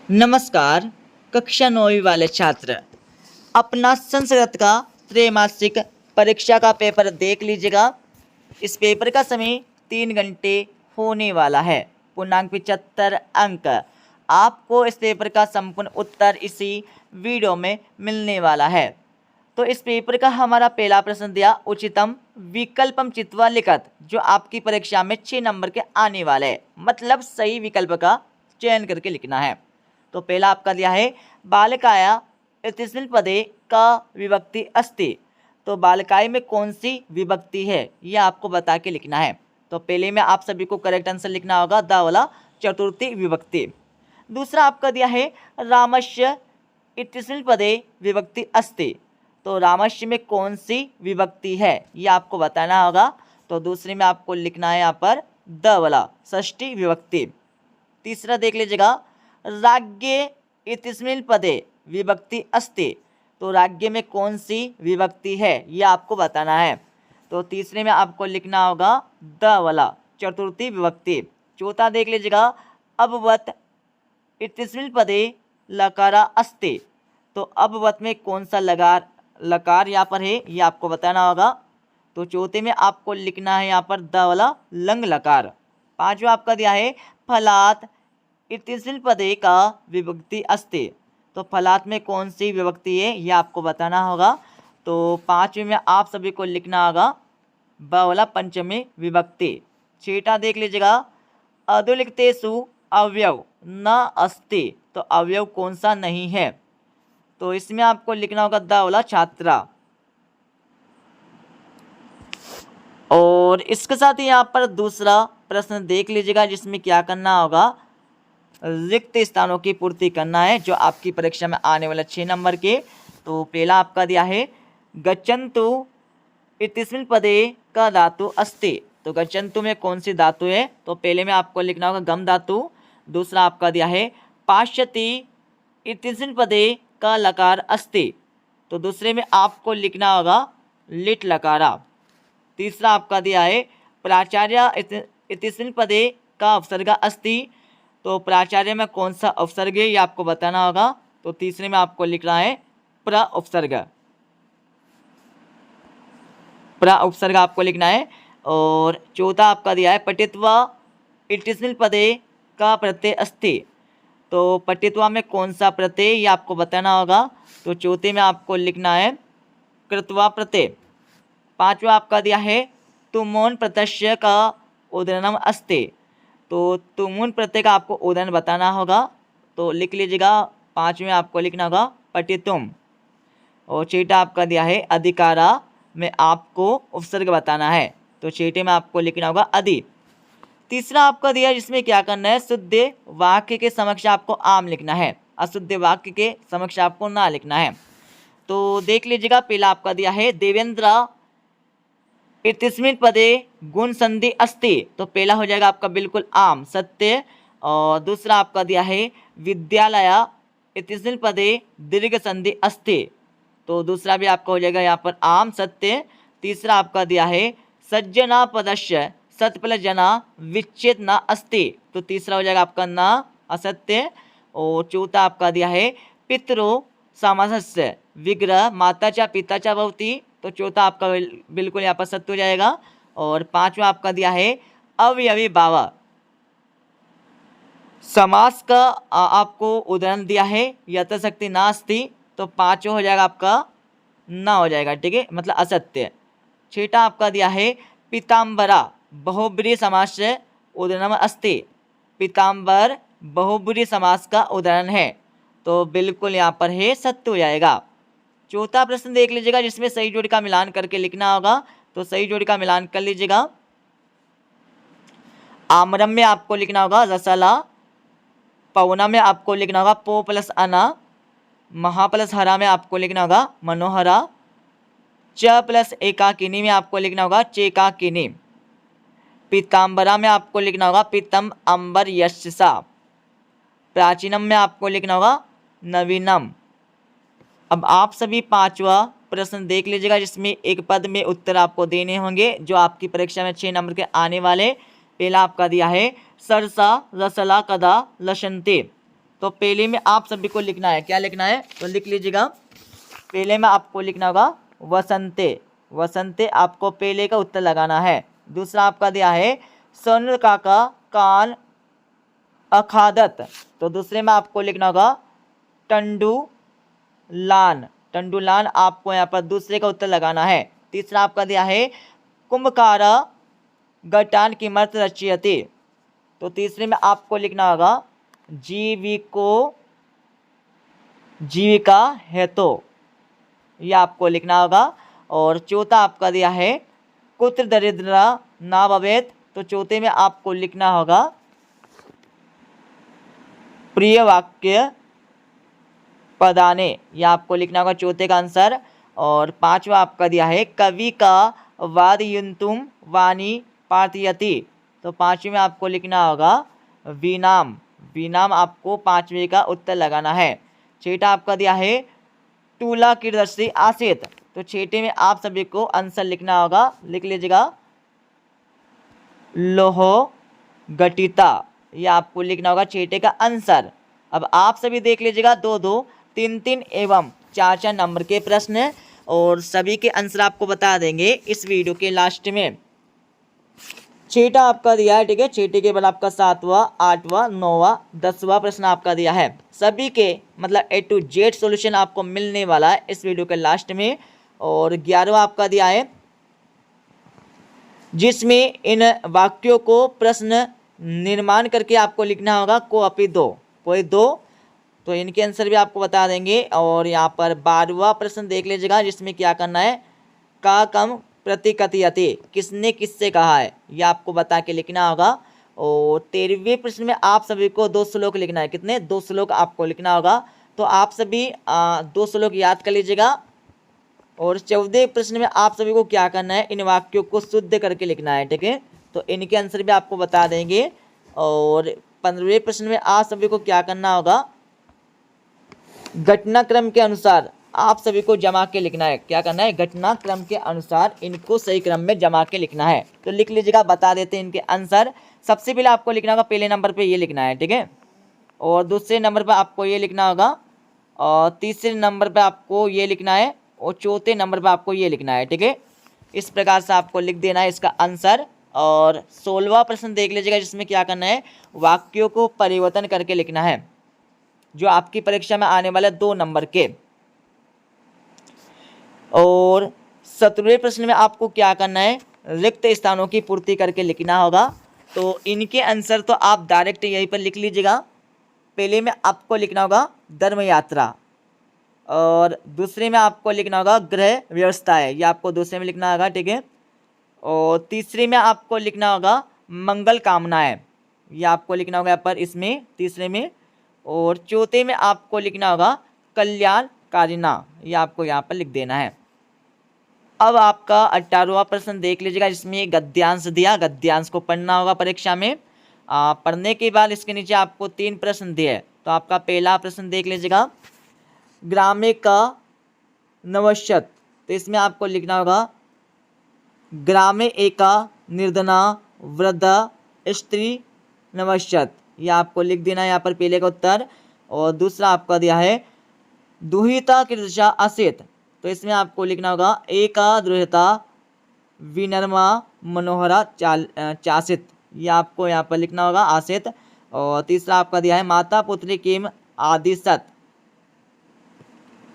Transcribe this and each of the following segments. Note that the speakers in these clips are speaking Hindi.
नमस्कार। कक्षा 9वीं वाले छात्र अपना संस्कृत का त्रैमासिक परीक्षा का पेपर देख लीजिएगा। इस पेपर का समय 3 घंटे होने वाला है। पूर्णांक 75 अंक। आपको इस पेपर का संपूर्ण उत्तर इसी वीडियो में मिलने वाला है। तो इस पेपर का हमारा पहला प्रश्न दिया उचितम विकल्पम चित्वा लिखत, जो आपकी परीक्षा में 6 नंबर के आने वाले है। मतलब सही विकल्प का चयन करके लिखना है। तो पहला आपका दिया है बालकाया इत्यस्मिन् पदे का विभक्ति अस्ति। तो बालकाय में कौन सी विभक्ति है यह आपको बता के लिखना है। तो पहले में आप सभी को करेक्ट आंसर लिखना होगा द वाला चतुर्थी विभक्ति। दूसरा आपका दिया है रामस्य इत्यस्मिन् पदे विभक्ति अस्ति। तो रामस्य में कौन सी विभक्ति है यह आपको बताना होगा। तो दूसरे में आपको लिखना है यहाँ पर द वाला षष्ठी विभक्ति। तीसरा देख लीजिएगा राज्ञे इत्यस्मिन् पदे विभक्ति अस्ति। तो राज्ञ में कौन सी विभक्ति है यह आपको बताना है। तो तीसरे में आपको लिखना होगा द वाला चतुर्थी विभक्ति। चौथा देख लीजिएगा अभवत इत्यस्मिन् पदे लकारा अस्ति। तो अभवत में कौन सा लकार यहाँ पर है यह आपको बताना होगा। तो चौथे में आपको लिखना है यहाँ पर द वाला लंग लकार। पांचवा आपका दिया है फलात इत्यस्मिन् पदे का विभक्ति अस्ति। तो फलात में कौन सी विभक्ति है यह आपको बताना होगा। तो पांचवें में आप सभी को लिखना होगा ब वाला पंचमी विभक्ति। छठा देख लीजिएगा अधोलिखितेषु अवयव न अस्ति। तो अवयव कौन सा नहीं है। तो इसमें आपको लिखना होगा द वाला छात्रा। और इसके साथ ही यहाँ पर दूसरा प्रश्न देख लीजिएगा जिसमें क्या करना होगा, रिक्त स्थानों की पूर्ति करना है जो आपकी परीक्षा में आने वाले 6 नंबर के। तो पहला आपका दिया है गच्छन्तु इत्यस्मिन् पदे का धातु अस्ति। तो गच्छन्तु में कौन सी धातु है। तो पहले में आपको लिखना होगा गम धातु। दूसरा आपका दिया है पाश्यति इत्यस्मिन् पदे का लकार अस्ति। तो दूसरे में आपको लिखना होगा लिट लकारा। तीसरा आपका दिया है प्राचार्य इत्यस्मिन् पदे का उपसर्ग अस्ति। तो प्राचार्य में कौन सा उपसर्ग है ये आपको बताना होगा। तो तीसरे में आपको लिखना है प्र उपसर्ग आपको लिखना है। और चौथा आपका दिया है पठित्वा इत्यस्मिन् पदे का प्रत्यय अस्ति। तो पठित्वा में कौन सा प्रत्यय ये आपको बताना होगा। तो चौथे में आपको लिखना है कृत्वा प्रत्यय। पांचवा आपका दिया है तुमोन प्रत्यय का उदाहरणम अस्ति। तो तुमुन प्रत्यय का आपको उदाहरण बताना होगा। तो लिख लीजिएगा पांचवें में आपको लिखना होगा पठितुम। और छठा आपका दिया है अधिकारा में आपको उपसर्ग बताना है। तो छठे में आपको लिखना होगा अधि। तीसरा आपका दिया जिसमें क्या करना है शुद्ध वाक्य के समक्ष आपको आम लिखना है, अशुद्ध वाक्य के समक्ष आपको ना लिखना है। तो देख लीजिएगा पहला आपका दिया है देवेंद्र इत्यस्मिन् पदे गुण संधि अस्ति। तो पहला हो जाएगा आपका बिल्कुल आम सत्य। और दूसरा आपका दिया है विद्यालय इत्यस्मिन् पदे दीर्घ संधि अस्ति। तो दूसरा भी आपका हो जाएगा यहाँ पर आम सत्य। तीसरा आपका दिया है सज्जना पदस्य सत्पल जना विच्छेद न अस्ति। तो तीसरा हो जाएगा आपका न असत्य। और चौथा आपका दिया है पितरो समासस्य विग्रह माता चा पिता चा भवति। तो चौथा आपका बिल्कुल यहाँ पर सत्य हो जाएगा। और पांचवा आपका दिया है अवयवी भाव समास का आपको उदाहरण दिया है यथाशक्ति नास्ति। तो पांचवा हो जाएगा आपका ना हो जाएगा, ठीक है, मतलब असत्य। छठा आपका दिया है पीताम्बरा बहुब्रीहि समास से उदाहरण अस्ति। पीताम्बर बहुब्रीहि समास का उदाहरण है। तो बिल्कुल यहाँ पर है सत्य हो जाएगा। चौथा प्रश्न देख लीजिएगा जिसमें सही जोड़ी का मिलान करके लिखना होगा। तो सही जोड़ी का मिलान कर लीजिएगा। आमरम में आपको लिखना होगा रसला। पवना में आपको लिखना होगा पो प्लस अना। महा प्लस हरा में आपको लिखना होगा मनोहरा। च प्लस एकाकिनी में आपको लिखना होगा चेकाकिनी। पीताम्बरा में आपको लिखना होगा पीतम अंबर यशसा। प्राचीनम में आपको लिखना होगा नवीनम। अब आप सभी पांचवा प्रश्न देख लीजिएगा जिसमें एक पद में उत्तर आपको देने होंगे जो आपकी परीक्षा में 6 नंबर के आने वाले। पहला आपका दिया है सरसा रसला कदा लशंते। तो पहले में आप सभी को लिखना है, क्या लिखना है, तो लिख लीजिएगा। पहले में आपको लिखना होगा वसंते, वसंते आपको पहले का उत्तर लगाना है। दूसरा आपका दिया है स्वर्ण काका कान अखादत, तो दूसरे में आपको लिखना होगा टंडू लान, टंडू लान आपको यहाँ पर दूसरे का उत्तर लगाना है। तीसरा आपका दिया है कुंभकारा गटान किमर्थ रचयति, तो तीसरे में आपको लिखना होगा जीविको जीविका हेतु, ये आपको लिखना होगा। और चौथा आपका दिया है कुत्र दरिद्रा ना भवेत, तो चौथे में आपको लिखना होगा प्रिय वाक्य पदाने, ये आपको लिखना होगा चौथे का आंसर। और पांचवा आपका दिया है कवि का वादयंतुम वाणी पार्थयति, तो पांचवें में आपको लिखना होगा विनाम, विनाम आपको पांचवें का उत्तर लगाना है। छठा आपका दिया है टूला कीर्दर्शी आसित, तो छठे में आप सभी को आंसर लिखना होगा, लिख लीजिएगा लोहो गटिता, ये आपको लिखना होगा छठे का आंसर। अब आप सभी देख लीजिएगा 2-2, 3-3 एवं 4-4 नंबर के प्रश्न, और सभी के आंसर आपको बता देंगे इस वीडियो के लास्ट में। छठा आपका दिया है, ठीक है, छठे के बाद आपका 7वां, 8वां, 9वां, 10वां प्रश्न आपका दिया है। सभी के मतलब A to Z सॉल्यूशन आपको मिलने वाला है इस वीडियो के लास्ट में। और 11वां आपका दिया है जिसमें इन वाक्यों को प्रश्न निर्माण करके आपको लिखना होगा को अपी दो, कोई दो, तो इनके आंसर भी आपको बता देंगे। और यहाँ पर 12वां प्रश्न देख लीजिएगा जिसमें क्या करना है का कम प्रतिकथयति, किसने किससे कहा है, ये आपको बता के लिखना होगा। और 13वें प्रश्न में आप सभी को 2 श्लोक लिखना है, कितने 2 श्लोक आपको लिखना होगा, तो आप सभी 2 श्लोक याद कर लीजिएगा। और 14वें प्रश्न में आप सभी को क्या करना है इन वाक्यों को शुद्ध करके लिखना है, ठीक है, तो इनके आंसर भी आपको बता देंगे। और 15वें प्रश्न में आप सभी को क्या करना होगा घटनाक्रम के अनुसार आप सभी को जमा के लिखना है, क्या करना है घटनाक्रम के अनुसार इनको सही क्रम में जमा के लिखना है। तो लिख लीजिएगा, बता देते हैं इनके आंसर। सबसे पहले आपको लिखना होगा पहले नंबर पे ये लिखना है, ठीक है, और दूसरे नंबर पे आपको ये लिखना होगा, और तीसरे नंबर पे आपको ये लिखना है, और चौथे नंबर पे आपको ये लिखना है, ठीक है, इस प्रकार से आपको लिख देना है इसका आंसर। और 16वां प्रश्न देख लीजिएगा जिसमें क्या करना है वाक्यों को परिवर्तन करके लिखना है, जो आपकी परीक्षा में आने वाले 2 नंबर के। और 17वें प्रश्न में आपको क्या करना है रिक्त स्थानों की पूर्ति करके लिखना होगा। तो इनके आंसर तो आप डायरेक्ट यहीं पर लिख लीजिएगा। पहले में आपको लिखना होगा धर्म यात्रा, और दूसरे में आपको लिखना होगा गृह व्यवस्था है, ये आपको दूसरे में लिखना होगा, ठीक है, और तीसरे में आपको लिखना होगा मंगल कामनाएं, ये आपको लिखना होगा यहाँ पर इसमें तीसरे में। और चौथे में आपको लिखना होगा कल्याणकारिणा, ये आपको यहाँ पर लिख देना है। अब आपका 18वां प्रश्न देख लीजिएगा जिसमें गद्यांश दिया, गद्यांश को पढ़ना होगा परीक्षा में। पढ़ने के बाद इसके नीचे आपको 3 प्रश्न दिए, तो आपका पहला प्रश्न देख लीजिएगा ग्रामे का नवश्यत, तो इसमें आपको लिखना होगा ग्रामे एका निर्धना वृद्धा स्त्री नवश्यत, यह आपको लिख देना है यहाँ पर पहले का उत्तर। और दूसरा आपका दिया है दुहिता कीदृशा आसीत, तो इसमें आपको लिखना होगा एका दुहिता विनर्मा मनोहरा चासित, यह आपको यहाँ पर लिखना होगा आसित। और तीसरा आपका दिया है माता पुत्री किम आदिशत,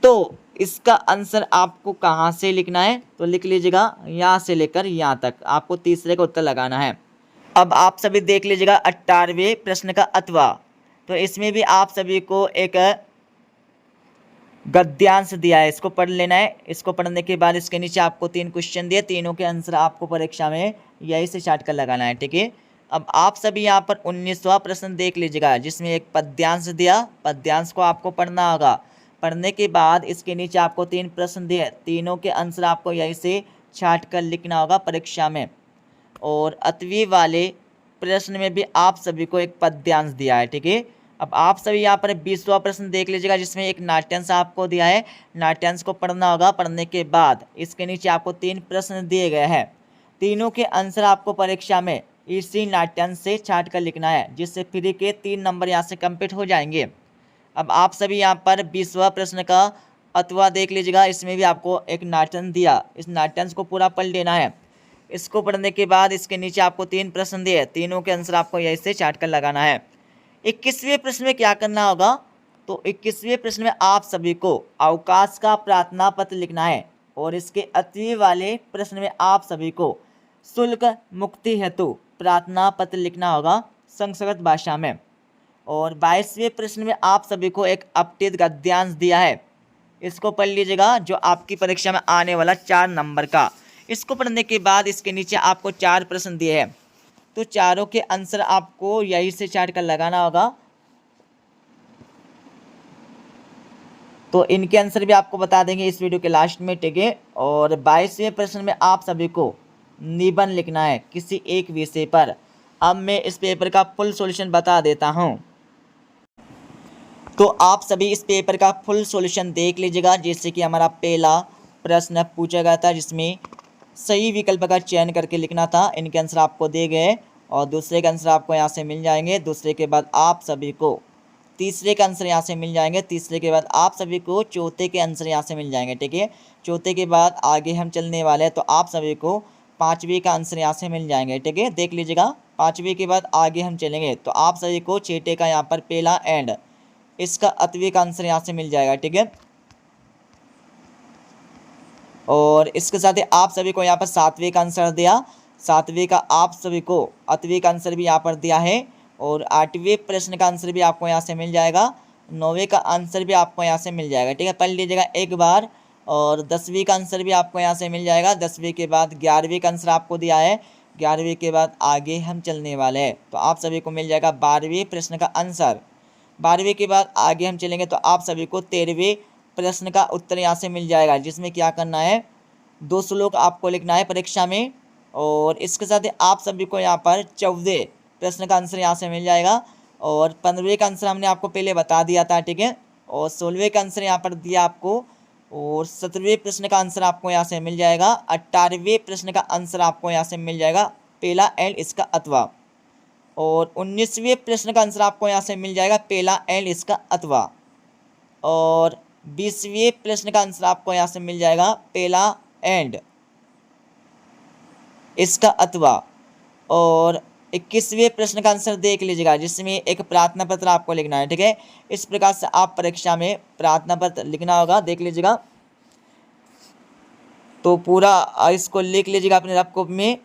तो इसका आंसर आपको कहाँ से लिखना है, तो लिख लीजिएगा यहाँ से लेकर यहाँ तक आपको तीसरे का उत्तर लगाना है। अब आप सभी देख लीजिएगा 18वें प्रश्न का अथवा, तो इसमें भी आप सभी को एक गद्यांश दिया है, इसको पढ़ लेना है। इसको पढ़ने के बाद इसके नीचे आपको 3 क्वेश्चन दिए, तीनों के आंसर आपको परीक्षा में यही से चार्ट कर लगाना है, ठीक है। अब आप सभी यहाँ पर 19वां प्रश्न देख लीजिएगा जिसमें एक पद्यांश दिया, पद्यांश को आपको पढ़ना होगा। पढ़ने के बाद इसके नीचे आपको 3 प्रश्न दिए, तीनों के आंसर आपको यहीं से छाट कर लिखना होगा परीक्षा में। और अतवी वाले प्रश्न में भी आप सभी को एक पद्यांश दिया है, ठीक है। अब आप सभी यहाँ पर 20वां प्रश्न देख लीजिएगा जिसमें एक नाट्यांश आपको दिया है, नाट्यांश को पढ़ना होगा। पढ़ने के बाद इसके नीचे आपको 3 प्रश्न दिए गए हैं, तीनों के आंसर आपको परीक्षा में इसी नाट्यांश से छाट कर लिखना है, जिससे फ्री के 3 नंबर यहाँ से कंप्लीट हो जाएंगे। अब आप सभी यहाँ पर 20वां प्रश्न का अथवा देख लीजिएगा। इसमें भी आपको एक नाट्यांश दिया, इस नाट्यांश को पूरा पढ़ लेना है। इसको पढ़ने के बाद इसके नीचे आपको 3 प्रश्न दिए, तीनों के आंसर आपको यहीं से चाट कर लगाना है। 21वें प्रश्न में क्या करना होगा, तो 21वें प्रश्न में आप सभी को अवकाश का प्रार्थना पत्र लिखना है और इसके अतिथि वाले प्रश्न में आप सभी को शुल्क मुक्ति हेतु प्रार्थना पत्र लिखना होगा संस्कृत भाषा में। और 22वें प्रश्न में आप सभी को एक अपठित गद्यांश दिया है, इसको पढ़ लीजिएगा, जो आपकी परीक्षा में आने वाला 4 नंबर का। इसको पढ़ने के बाद इसके नीचे आपको 4 प्रश्न दिए हैं, तो चारों के आंसर आपको यहीं से चार्ट कर लगाना होगा। तो इनके आंसर भी आपको बता देंगे इस वीडियो के लास्ट में, ठीक है। और 22वें प्रश्न में आप सभी को निबंध लिखना है किसी एक विषय पर। अब मैं इस पेपर का फुल सॉल्यूशन बता देता हूं, तो आप सभी इस पेपर का फुल सॉल्यूशन देख लीजिएगा। जैसे कि हमारा पहला प्रश्न पूछा गया था जिसमें सही विकल्प का चयन करके लिखना था, इनके आंसर आपको दे गए और दूसरे के आंसर आपको यहाँ से मिल जाएंगे। दूसरे के बाद आप सभी को तीसरे के आंसर यहाँ से मिल जाएंगे। तीसरे के बाद आप सभी को चौथे के आंसर यहाँ से मिल जाएंगे, ठीक है। चौथे के बाद आगे हम चलने वाले हैं, तो आप सभी को पाँचवीं का आंसर यहाँ से मिल जाएंगे, ठीक है। देख लीजिएगा, पाँचवीं के बाद आगे हम चलेंगे तो आप सभी को छठे का यहाँ पर पहला एंड इसका अतवी का आंसर यहाँ से मिल जाएगा, ठीक है। और इसके साथ ही आप सभी को यहाँ पर सातवें का आंसर दिया, सातवें का आप सभी को अतवी का आंसर भी यहाँ पर दिया है। और आठवें प्रश्न का आंसर भी आपको यहाँ से मिल जाएगा, नौवें का आंसर भी आपको यहाँ से मिल जाएगा, ठीक है। पढ़ लीजिएगा एक बार। और 10वीं का आंसर भी आपको यहाँ से मिल जाएगा। 10वीं के बाद 11वीं का आंसर आपको दिया है। 11वीं के बाद आगे हम चलने वाले हैं, तो आप सभी को मिल जाएगा 12वें प्रश्न का आंसर। 12वीं के बाद आगे हम चलेंगे तो आप सभी को 13वें प्रश्न का उत्तर यहाँ से मिल जाएगा, जिसमें क्या करना है, 2 श्लोक आपको लिखना है परीक्षा में। और इसके साथ ही आप सभी को यहाँ पर 14वें प्रश्न का आंसर यहाँ से मिल जाएगा। और 15वें का आंसर हमने आपको पहले बता दिया था, ठीक है। और 16वें का आंसर यहाँ पर दिया आपको। और 17वें प्रश्न का आंसर आपको यहाँ से मिल जाएगा। 18वें प्रश्न का आंसर आपको यहाँ से मिल जाएगा, पहला एंड इसका अथवा। और 19वें प्रश्न का आंसर आपको यहाँ से मिल जाएगा, पहला एंड इसका अथवा। और 20वें प्रश्न का आंसर आपको यहाँ से मिल जाएगा, पहला एंड इसका अथवा। और 21वें प्रश्न का आंसर देख लीजिएगा, जिसमें एक प्रार्थना पत्र आपको लिखना है, ठीक है। इस प्रकार से आप परीक्षा में प्रार्थना पत्र लिखना होगा, देख लीजिएगा। तो पूरा इसको लिख लीजिएगा अपने रफ कॉपी में।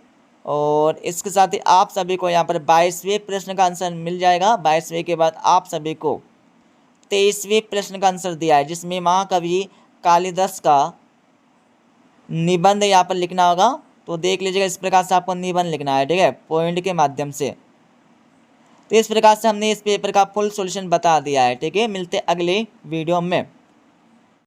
और इसके साथ ही आप सभी को यहाँ पर 22वें प्रश्न का आंसर मिल जाएगा। 22वें के बाद आप सभी को 23वें प्रश्न का आंसर दिया है, जिसमें महाकवि कालिदास का निबंध यहाँ पर लिखना होगा। तो देख लीजिएगा, इस प्रकार से आपको निबंध लिखना है, ठीक है, पॉइंट के माध्यम से। तो इस प्रकार से हमने इस पेपर का फुल सॉल्यूशन बता दिया है, ठीक है। मिलते अगले वीडियो में।